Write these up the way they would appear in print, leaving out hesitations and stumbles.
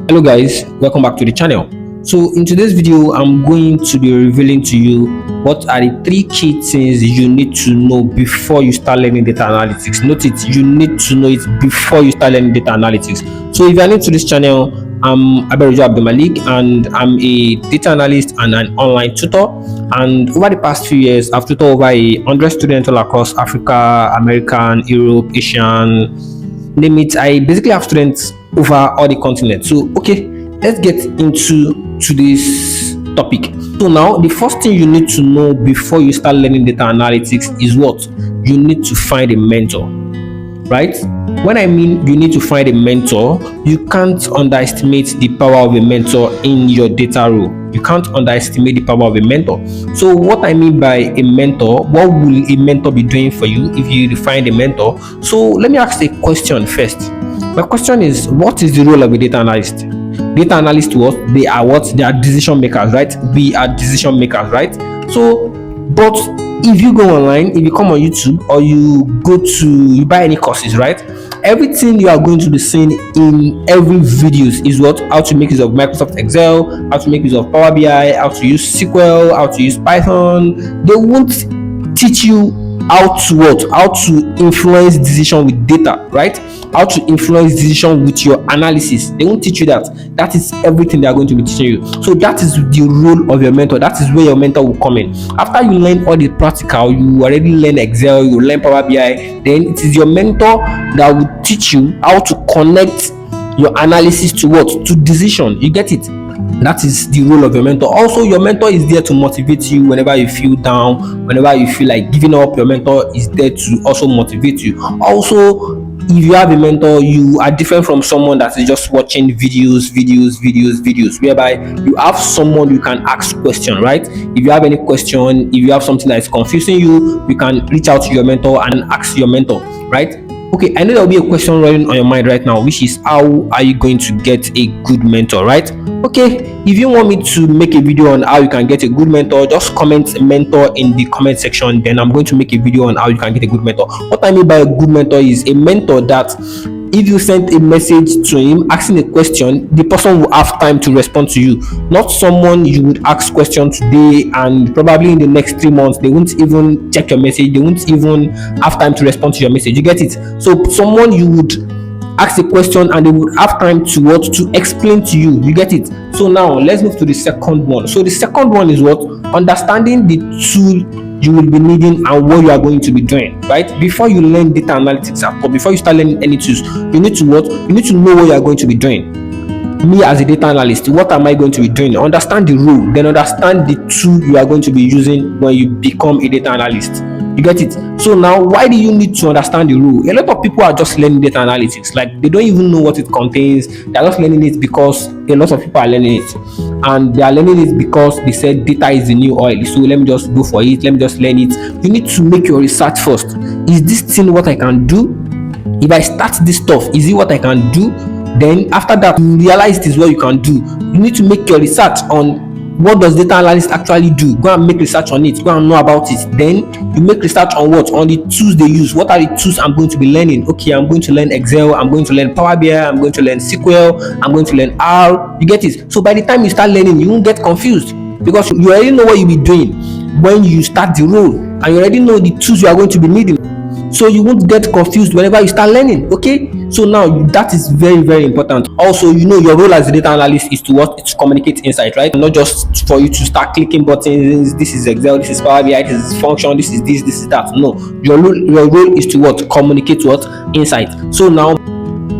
Hello guys, welcome back to the channel. So in today's video, I'm going to be revealing to you what are the three key things you need to know before you start learning data analytics. Note it, you need to know it before you start learning data analytics. So if you are new to this channel, I'm Aberejo Abdulmalik and I'm a data analyst and an online tutor. And over the past few years, I've tutored over 100 students all across Africa, American, Europe, Asian, name it. I basically have students over all the continents. So okay, let's get into today's topic. So now the first thing you need to know before you start learning data analytics is what you need to find a mentor, right? When I mean you need to find a mentor, you can't underestimate the power of a mentor in your data role. You can't underestimate the power of a mentor. So what I mean by a mentor, what will a mentor be doing for you if you find a mentor? So let me ask a question first. My question is, what is the role of a data analyst? Data analysts, what? They are decision makers, right? We are decision makers, right? So, but if you go online, if you come on YouTube or you buy any courses, right? Everything you are going to be seeing in every videos is what? How to make use of Microsoft Excel, how to make use of Power BI, how to use SQL, how to use Python. They won't teach you how to influence decision with data, right? How to influence decision with your analysis. They won't teach you that. That is everything they are going to be teaching you. So that is the role of your mentor. That is where your mentor will come in. After you learn all the practical, you already learn Excel, you learn Power BI, then it is your mentor that will teach you how to connect your analysis to what? To decision. You get it? That is the role of your mentor. Also, your mentor is there to motivate you whenever you feel down, whenever you feel like giving up. Your mentor is there to also motivate you. Also, if you have a mentor, you are different from someone that is just watching videos, whereby you have someone you can ask question, right? If you have any question, if you have something that is confusing you, you can reach out to your mentor and ask your mentor, right? Okay, I know there will be a question running on your mind right now, which is, how are you going to get a good mentor, right? Okay, if you want me to make a video on how you can get a good mentor, just comment mentor in the comment section, then I'm going to make a video on how you can get a good mentor. What I mean by a good mentor is a mentor that if you send a message to him asking a question, the person will have time to respond to you. Not someone you would ask questions today and probably in the next 3 months they won't even check your message, they won't even have time to respond to your message. You get it? So someone you would ask a question and they would have time to explain to you. You get it? So now let's move to the second one. So the second one is what? Understanding the tool you will be needing and what you are going to be doing, right? Before you learn data analytics or before you start learning any tools, you need to what? You need to know what you are going to be doing. Me as a data analyst, what am I going to be doing? Understand the role, then understand the tool you are going to be using when you become a data analyst. You get it? So now, why do you need to understand the rule? A lot of people are just learning data analytics, like they don't even know what it contains. They're just learning it because a lot of people are learning it, and they are learning it because they said data is the new oil. So let me just go for it. Let me just learn it. You need to make your research first. Is this thing what I can do? If I start this stuff, is it what I can do? Then after that, you realize this is what you can do. You need to make your research on what does data analyst actually do. Go and make research on it. Go and know about it. Then you make research on what? On the tools they use. What are the tools I'm going to be learning? Okay, I'm going to learn Excel. I'm going to learn Power BI. I'm going to learn SQL. I'm going to learn R. You get it? So by the time you start learning, you won't get confused because you already know what you'll be doing when you start the role, and you already know the tools you are going to be needing. So you won't get confused whenever you start learning. Okay, so now that is very, very important. Also, you know, your role as a data analyst is to communicate insight, right? Not just for you to start clicking buttons. This is Excel, this is Power BI, this is function, this is that. No, your role is to communicate insight. So now,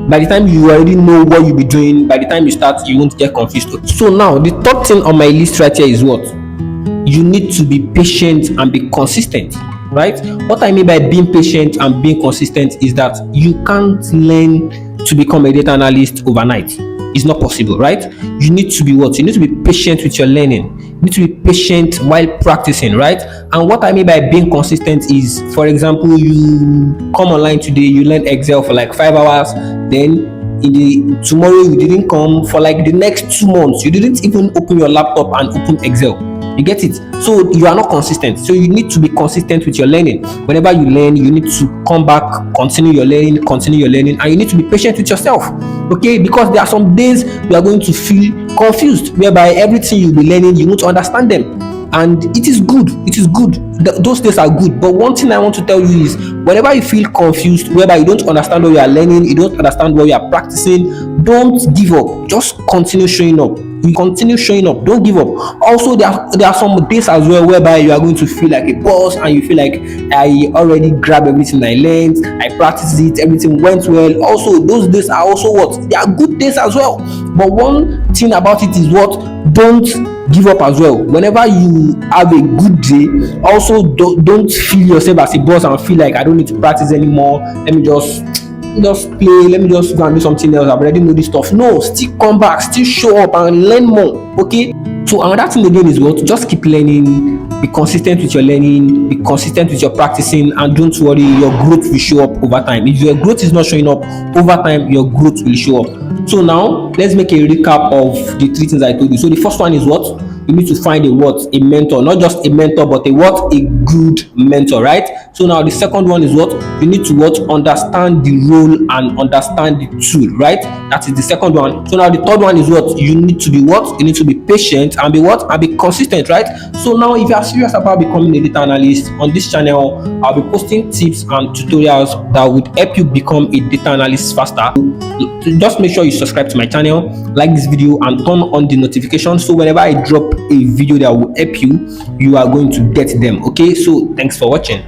by the time you already know what you'll be doing, by the time you start, you won't get confused. So now the third thing on my list right here is what? You need to be patient and be consistent. Right? What I mean by being patient and being consistent is that you can't learn to become a data analyst overnight. It's not possible, right? You need to be what? You need to be patient with your learning. You need to be patient while practicing, right? And what I mean by being consistent is, for example, you come online today, you learn Excel for like 5 hours, then tomorrow you didn't come for like the next 2 months. You didn't even open your laptop and open Excel. You get it? So you are not consistent. So you need to be consistent with your learning. Whenever you learn, you need to come back, continue your learning, and you need to be patient with yourself. Okay, because there are some days you are going to feel confused, whereby everything you'll be learning, you need to understand them. And it is good. Those days are good. But one thing I want to tell you is, whenever you feel confused, whereby you don't understand what you are learning, you don't understand what you are practicing, don't give up. Just continue showing up. You continue showing up. Don't give up. Also, there are some days as well whereby you are going to feel like a boss, and you feel like, I already grabbed everything I learned, I practiced it, everything went well. Also, those days are also what? They are good days as well. But one thing about it is what? Don't give up as well. Whenever you have a good day, also don't feel yourself as a boss and feel like, I don't need to practice anymore, let me just play, let me just go and do something else, I've already know this stuff. No, still come back, still show up and learn more. Okay, so another thing again is what? Just keep learning, be consistent with your learning, be consistent with your practicing, and don't worry, your growth will show up over time. If your growth is not showing up over time, your growth will show up. So now let's make a recap of the three things I told you. So the first one is what? You need to find a mentor, not just a mentor, but a good mentor, right? So now the second one is what? You need to understand the role and understand the tool, right? That is the second one. So now the third one is what? You need to be what? You need to be patient and be consistent, right? So now if you are serious about becoming a data analyst, on this channel I'll be posting tips and tutorials that would help you become a data analyst faster. Just make sure you subscribe to my channel, like this video, and turn on the notifications, so whenever I drop a video that will help you, you are going to get them. Okay, so thanks for watching.